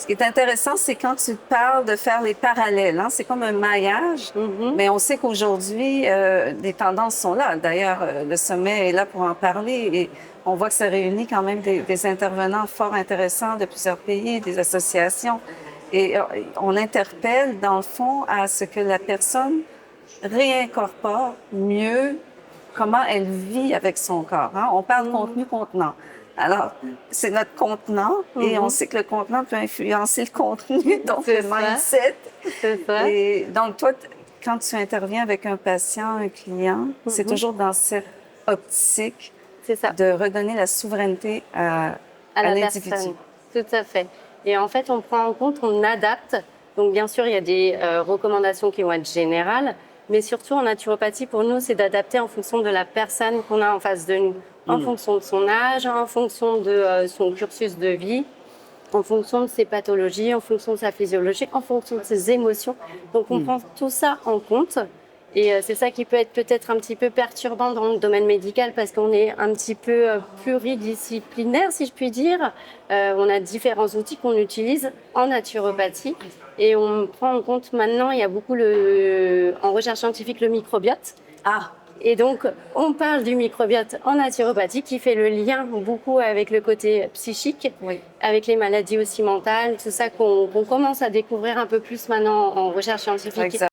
Ce qui est intéressant, c'est quand tu parles de faire les parallèles. Hein? C'est comme un maillage, mais on sait qu'aujourd'hui, les tendances sont là. D'ailleurs, le sommet est là pour en parler et on voit que ça réunit quand même des intervenants fort intéressants de plusieurs pays, des associations. Et on interpelle, dans le fond, à ce que la personne réincorpore mieux comment elle vit avec son corps. Hein? On parle contenu-contenant. Alors, c'est notre contenant et on sait que le contenant peut influencer le contenu, donc le mindset. C'est ça. Et donc, toi, quand tu interviens avec un patient, un client, c'est toujours dans cette optique de redonner la souveraineté à l'individu. Personne. Tout à fait. Et en fait, on prend en compte, on adapte. Donc, bien sûr, il y a des recommandations qui vont être générales, mais surtout en naturopathie, pour nous, c'est d'adapter en fonction de la personne qu'on a en face de nous, en fonction de son âge, en fonction de son cursus de vie, en fonction de ses pathologies, en fonction de sa physiologie, en fonction de ses émotions. Donc, on prend tout ça en compte. Et c'est ça qui peut être peut-être un petit peu perturbant dans le domaine médical parce qu'on est un petit peu pluridisciplinaire, si je puis dire. On a différents outils qu'on utilise en naturopathie et on prend en compte maintenant, il y a beaucoup en recherche scientifique, le microbiote. Et donc, on parle du microbiote en naturopathie qui fait le lien beaucoup avec le côté psychique, avec les maladies aussi mentales, tout ça qu'on commence à découvrir un peu plus maintenant en recherche scientifique.